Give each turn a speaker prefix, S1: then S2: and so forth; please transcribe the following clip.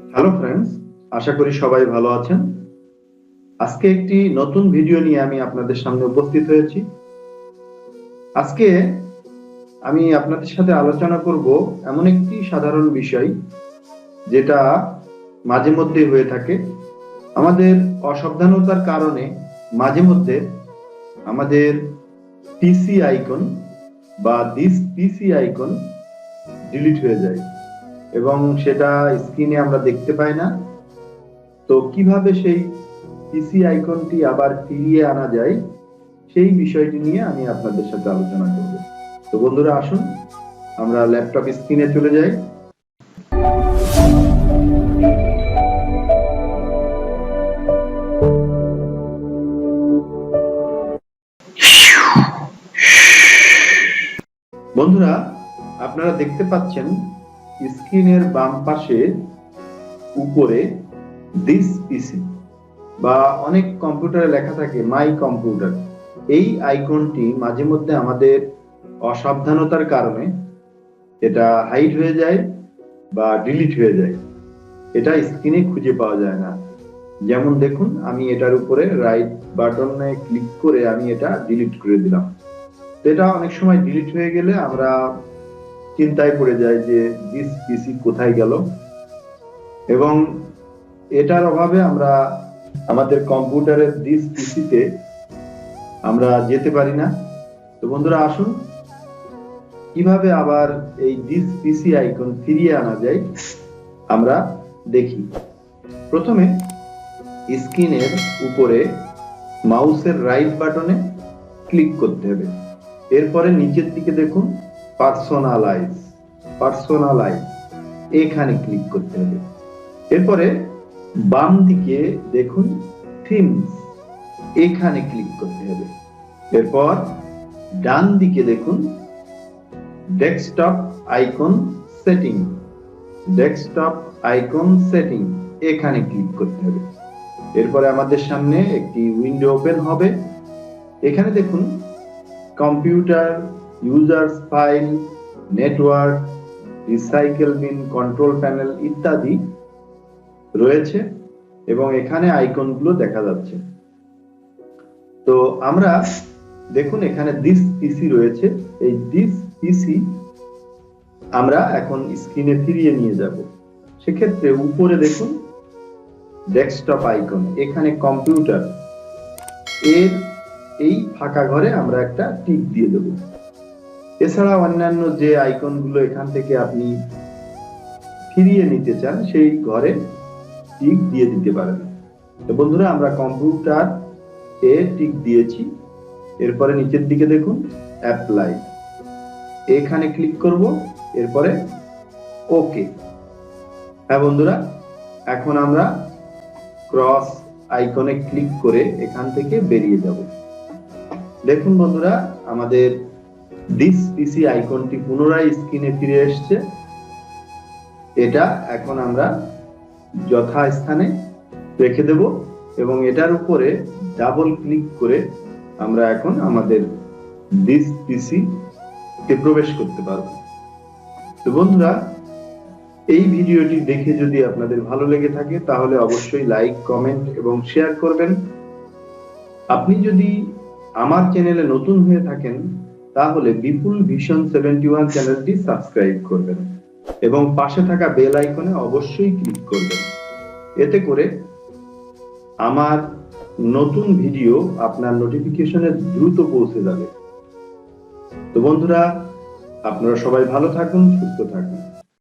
S1: Hello friends, আশা করি সবাই ভালো আছেন। আজকে একটি নতুন ভিডিও নিয়ে আমি আপনাদের সামনে উপস্থিত হয়েছি। আজকে আমি আপনাদের সাথে আলোচনা করব এমন একটি সাধারণ বিষয় যেটা মাঝে মধ্যে হয়ে থাকে। আমাদের অসাবধানতার কারণে মাঝে মধ্যে আমাদের পিসি আইকন বা দিস পিসি আইকন ডিলিট হয়ে যায় এবং সেটা স্ক্রিনে আমরা দেখতে পাই না। তো কিভাবে সেই পিসি আইকনটি আবার ফিরিয়ে আনা যায় সেই বিষয়টি নিয়ে আমি আপনাদের সাথে আলোচনা করব। তো বন্ধুরা, আসুন আমরা ল্যাপটপ স্ক্রিনে চলে যাই। বন্ধুরা, আপনারা দেখতে পাচ্ছেন স্ক্রিনের বাম পাশে উপরে দিস পিসি বা অনেক কম্পিউটারে লেখা থাকে মাই কম্পিউটার। এই আইকনটি মাঝে মধ্যে আমাদের অসাবধানতার কারণে এটা হাইড হয়ে যায় বা ডিলিট হয়ে যায়। এটা স্ক্রিনে খুঁজে পাওয়া যায় না। যেমন দেখুন, আমি এটার উপরে রাইট বাটনে ক্লিক করে আমি এটা ডিলিট করে দিলাম। এটা অনেক সময় ডিলিট হয়ে গেলে আমরা চিন্তায় পড়ে যাই যে দিস পিসি কোথায় গেল, এবং এটার অভাবে আমরা আমাদের কম্পিউটারের দিস পিসিতে আমরা যেতে পারি না। তো বন্ধুরা, আসুন কিভাবে আবার এই দিস পিসি আইকন ফিরিয়ে আনা যায় আমরা দেখি। প্রথমে স্ক্রিনের উপরে মাউসের রাইট বাটনে ক্লিক করতে হবে। এরপরে নিচের দিকে দেখুন পার্সোনালাইজ এখানে ক্লিক করতে হবে। এরপরে বাম দিকে দেখুন থিমস, এখানে ক্লিক করতে হবে। এরপর ডান দিকে দেখুন ডেস্কটপ আইকন সেটিং, এখানে ক্লিক করতে হবে। এরপরে আমাদের সামনে একটি উইন্ডো ওপেন হবে। এখানে দেখুন computer, users file, network, recycle bin, control panel ইত্যাদি রয়েছে এবং এখানে আইকনগুলো দেখা যাচ্ছে। তো আমরা দেখুন এখানে দিস পিসি রয়েছে। এই দিস পিসি আমরা এখন স্ক্রিনে ফিরিয়ে নিয়ে যাব। সেক্ষেত্রে উপরে দেখুন ডেস্কটপ আইকন, এখানে কম্পিউটার, এর এই ফাঁকা ঘরে আমরা একটা টিক দিয়ে দেব। এছাড়া অন্যান্য যে আইকনগুলো এখান থেকে আপনি ফিরিয়ে নিতে চান সেই ঘরে টিক দিয়ে দিতে পারেন। তো বন্ধুরা, আমরা কম্পিউটার এ টিক দিয়েছি। এরপরে নিচের দিকে দেখুন অ্যাপ্লাই, এখানে ক্লিক করব। এরপরে ওকে। হ্যাঁ বন্ধুরা, এখন আমরা ক্রস আইকনে ক্লিক করে এখান থেকে বেরিয়ে যাব। দেখুন বন্ধুরা, আমাদের দিস পিসি আইকনটি পুনরায় স্ক্রিনে ফিরে এসেছে। এটা এখন আমরা যথাস্থানে রেখে দেব এবং এটার উপরে ডাবল ক্লিক করে আমরা এখন আমাদের দিস পিসি তে প্রবেশ করতে পারব। তো বন্ধুরা, এই ভিডিওটি দেখে যদি আপনাদের ভালো লেগে থাকে তাহলে অবশ্যই লাইক, কমেন্ট এবং শেয়ার করবেন। আপনি যদি আমার চ্যানেলে নতুন হয়ে থাকেন তাহলে বিপুল ভিশন 71 চ্যানেলটি সাবস্ক্রাইব করবেন এবং পাশে থাকা বেল আইকনে অবশ্যই ক্লিক করবেন। এতে করে আমার নতুন ভিডিও আপনার নোটিফিকেশনে দ্রুত পৌঁছে যাবে। তো বন্ধুরা, আপনারা সবাই ভালো থাকুন, সুস্থ থাকুন।